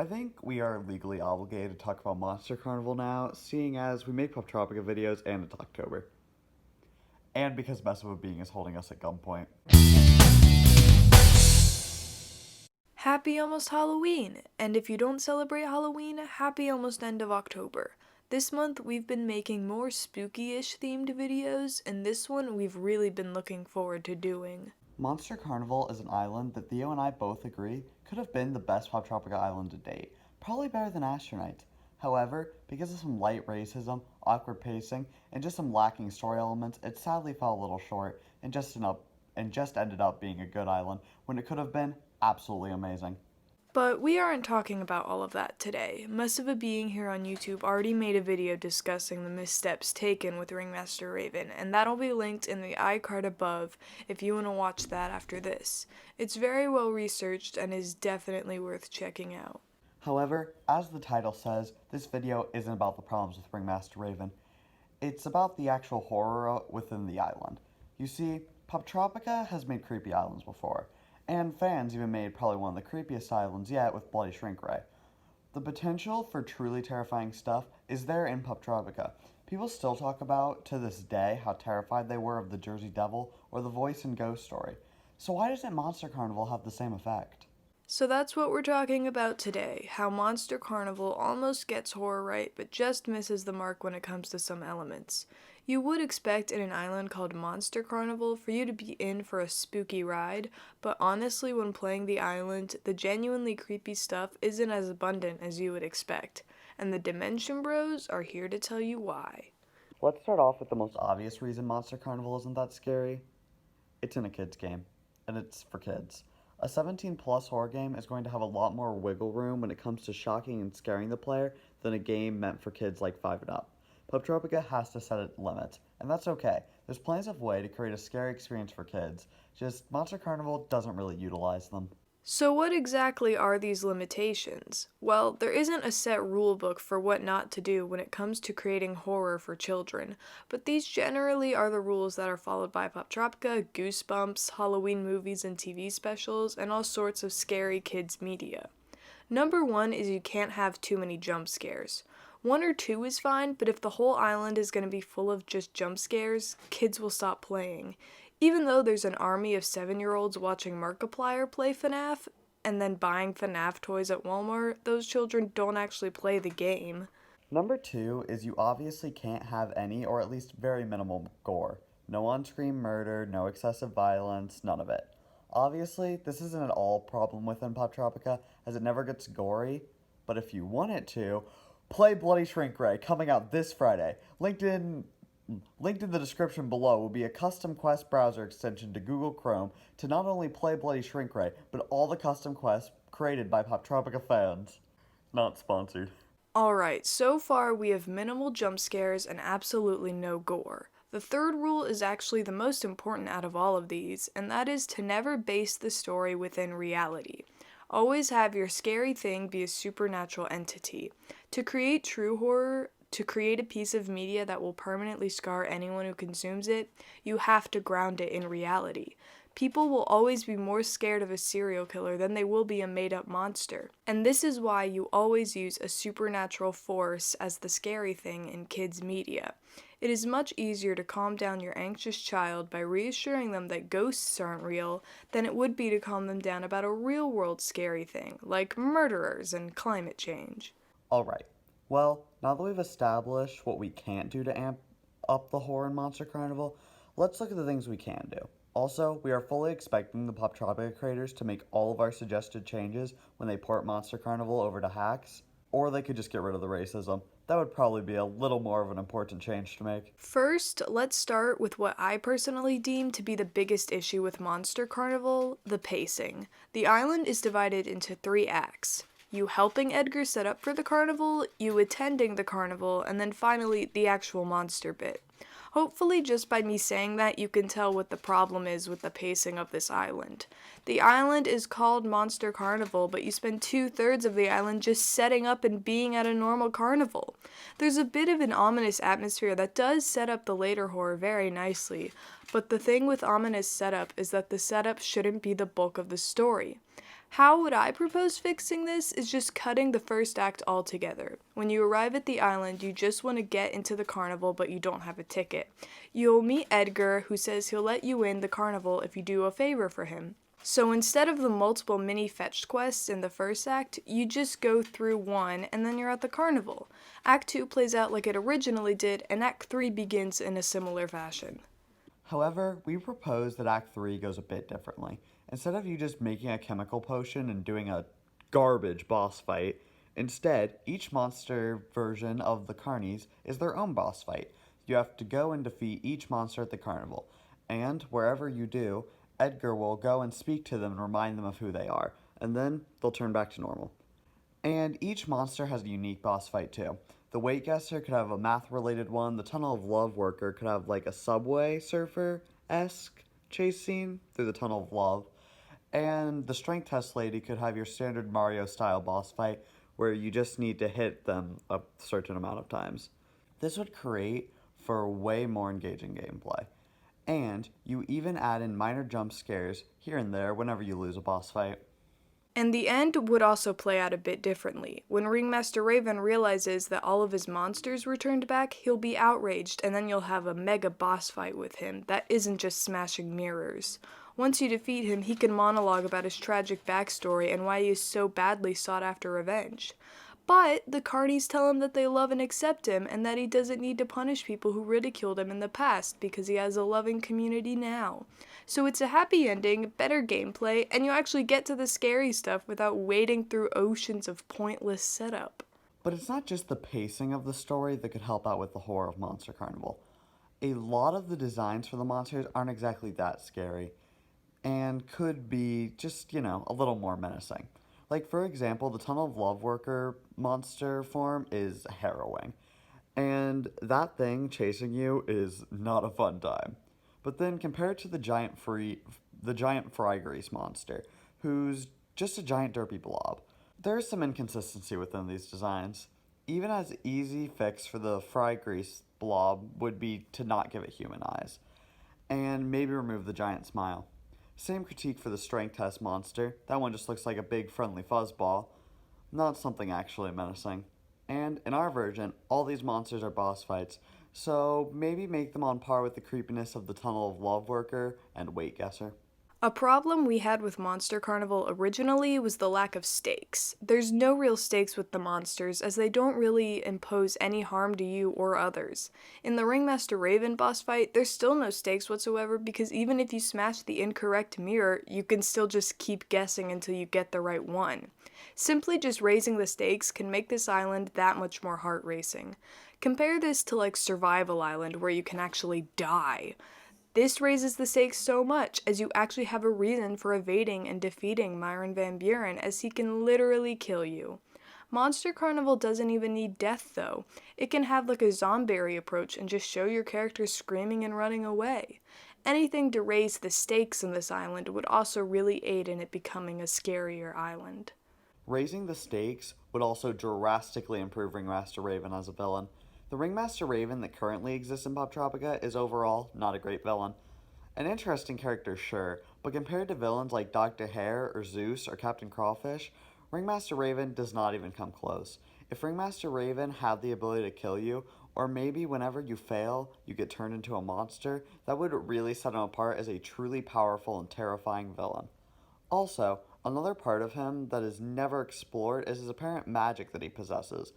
I think we are legally obligated to talk about Monster Carnival now, seeing as we make Poptropica videos and it's October. And because Messable Being is holding us at gunpoint. Happy almost Halloween! And if you don't celebrate Halloween, happy almost end of October. This month we've been making more spooky-ish themed videos, and this one we've really been looking forward to doing. Monster Carnival is an island that Theo and I both agree could have been the best Poptropica island to date, probably better than Astronaut. However, because of some light racism, awkward pacing, and just some lacking story elements, it sadly fell a little short and just ended up being a good island when it could have been absolutely amazing. But we aren't talking about all of that today. Must of a Being here on YouTube already made a video discussing the missteps taken with Ringmaster Raven, and that'll be linked in the iCard above if you want to watch that after this. It's very well researched and is definitely worth checking out. However, as the title says, this video isn't about the problems with Ringmaster Raven. It's about the actual horror within the island. You see, Poptropica has made creepy islands before, and fans even made probably one of the creepiest islands yet with Bloody Shrink Ray. The potential for truly terrifying stuff is there in Poptropica. People still talk about, to this day, how terrified they were of the Jersey Devil or the voice in Ghost Story. So why doesn't Monster Carnival have the same effect? So that's what we're talking about today, how Monster Carnival almost gets horror right, but just misses the mark when it comes to some elements. You would expect in an island called Monster Carnival for you to be in for a spooky ride, but honestly when playing the island, the genuinely creepy stuff isn't as abundant as you would expect, and the Dimension Bros are here to tell you why. Let's start off with the most obvious reason Monster Carnival isn't that scary. It's in a kid's game, and it's for kids. A 17 plus horror game is going to have a lot more wiggle room when it comes to shocking and scaring the player than a game meant for kids like 5 and up. Poptropica has to set its limits, and that's okay. There's plenty of way to create a scary experience for kids, just Monster Carnival doesn't really utilize them. So what exactly are these limitations? Well, there isn't a set rulebook for what not to do when it comes to creating horror for children, but these generally are the rules that are followed by Poptropica, Goosebumps, Halloween movies and TV specials, and all sorts of scary kids media. Number 1 is you can't have too many jump scares. 1 or 2 is fine, but if the whole island is going to be full of just jump scares, kids will stop playing. Even though there's an army of 7-year-olds watching Markiplier play FNAF, and then buying FNAF toys at Walmart, those children don't actually play the game. Number 2 is you obviously can't have any or at least very minimal gore. No on-screen murder, no excessive violence, none of it. Obviously, this isn't at all a problem within Poptropica as it never gets gory, but if you want it to, play Bloody Shrink Ray coming out this Friday. Linked in the description below will be a custom quest browser extension to Google Chrome to not only play Bloody Shrink Ray, but all the custom quests created by Poptropica fans. Not sponsored. Alright, so far we have minimal jump scares and absolutely no gore. The third rule is actually the most important out of all of these, and that is to never base the story within reality. Always have your scary thing be a supernatural entity. To create true horror, to create a piece of media that will permanently scar anyone who consumes it, you have to ground it in reality. People will always be more scared of a serial killer than they will be a made-up monster. And this is why you always use a supernatural force as the scary thing in kids' media. It is much easier to calm down your anxious child by reassuring them that ghosts aren't real than it would be to calm them down about a real-world scary thing, like murderers and climate change. Alright, well, now that we've established what we can't do to amp up the horror in Monster Carnival, let's look at the things we can do. Also, we are fully expecting the Poptropica creators to make all of our suggested changes when they port Monster Carnival over to Hacks, or they could just get rid of the racism. That would probably be a little more of an important change to make. First, let's start with what I personally deem to be the biggest issue with Monster Carnival, the pacing. The island is divided into 3 acts. You helping Edgar set up for the carnival, you attending the carnival, and then finally the actual monster bit. Hopefully just by me saying that you can tell what the problem is with the pacing of this island. The island is called Monster Carnival, but you spend 2/3 of the island just setting up and being at a normal carnival. There's a bit of an ominous atmosphere that does set up the later horror very nicely, but the thing with ominous setup is that the setup shouldn't be the bulk of the story. How would I propose fixing this is just cutting the first act altogether. When you arrive at the island, you just want to get into the carnival, but you don't have a ticket. You'll meet Edgar, who says he'll let you in the carnival if you do a favor for him. So instead of the multiple mini fetch quests in the first act, you just go through one and then you're at the carnival. Act 2 plays out like it originally did, and Act 3 begins in a similar fashion. However, we propose that Act 3 goes a bit differently. Instead of you just making a chemical potion and doing a garbage boss fight, instead, each monster version of the Carnies is their own boss fight. You have to go and defeat each monster at the carnival. And wherever you do, Edgar will go and speak to them and remind them of who they are, and then they'll turn back to normal. And each monster has a unique boss fight too. The weight guesser could have a math related one, the tunnel of love worker could have like a subway surfer esque chase scene through the tunnel of love, and the strength test lady could have your standard Mario style boss fight where you just need to hit them a certain amount of times. This would create for way more engaging gameplay. And you even add in minor jump scares here and there whenever you lose a boss fight. And the end would also play out a bit differently. When Ringmaster Raven realizes that all of his monsters returned back, he'll be outraged, and then you'll have a mega boss fight with him that isn't just smashing mirrors. Once you defeat him, he can monologue about his tragic backstory and why he is so badly sought after revenge. But the Carnies tell him that they love and accept him, and that he doesn't need to punish people who ridiculed him in the past because he has a loving community now. So it's a happy ending, better gameplay, and you actually get to the scary stuff without wading through oceans of pointless setup. But it's not just the pacing of the story that could help out with the horror of Monster Carnival. A lot of the designs for the monsters aren't exactly that scary, and could be just, a little more menacing. Like, for example, the Tunnel of Love Worker monster form is harrowing. And that thing chasing you is not a fun time. But then compare it to the giant fry grease monster, who's just a giant derpy blob. There's some inconsistency within these designs. Even as easy fix for the fry grease blob would be to not give it human eyes, and maybe remove the giant smile. Same critique for the strength test monster. That one just looks like a big friendly fuzzball, not something actually menacing. And in our version, all these monsters are boss fights, so maybe make them on par with the creepiness of the Tunnel of Love Worker and Weight Guesser. A problem we had with Monster Carnival originally was the lack of stakes. There's no real stakes with the monsters, as they don't really impose any harm to you or others. In the Ringmaster Raven boss fight, there's still no stakes whatsoever because even if you smash the incorrect mirror, you can still just keep guessing until you get the right one. Simply just raising the stakes can make this island that much more heart-racing. Compare this to like Survival Island, where you can actually die. This raises the stakes so much, as you actually have a reason for evading and defeating Myron Van Buren, as he can literally kill you. Monster Carnival doesn't even need death though. It can have like a zombie approach and just show your character screaming and running away. Anything to raise the stakes in this island would also really aid in it becoming a scarier island. Raising the stakes would also drastically improve Ringmaster Raven as a villain. The Ringmaster Raven that currently exists in Poptropica is overall not a great villain. An interesting character, sure, but compared to villains like Dr. Hare or Zeus or Captain Crawfish, Ringmaster Raven does not even come close. If Ringmaster Raven had the ability to kill you, or maybe whenever you fail, you get turned into a monster, that would really set him apart as a truly powerful and terrifying villain. Also, another part of him that is never explored is his apparent magic that he possesses.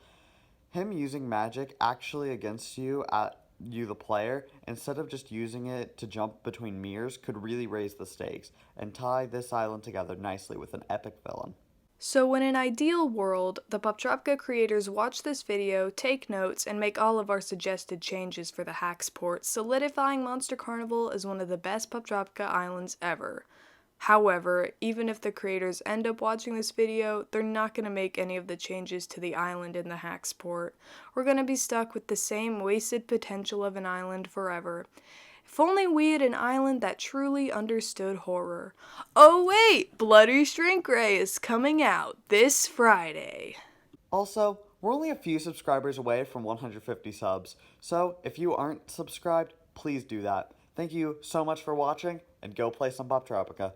Him using magic actually against you the player, instead of just using it to jump between mirrors, could really raise the stakes and tie this island together nicely with an epic villain. So in an ideal world, the Poptropica creators watch this video, take notes, and make all of our suggested changes for the hacks port, solidifying Monster Carnival as one of the best Poptropica islands ever. However, even if the creators end up watching this video, they're not going to make any of the changes to the island in the hacks port. We're going to be stuck with the same wasted potential of an island forever. If only we had an island that truly understood horror. Oh wait, Bloody Shrink Ray is coming out this Friday. Also, we're only a few subscribers away from 150 subs, so if you aren't subscribed, please do that. Thank you so much for watching, and go play some Poptropica.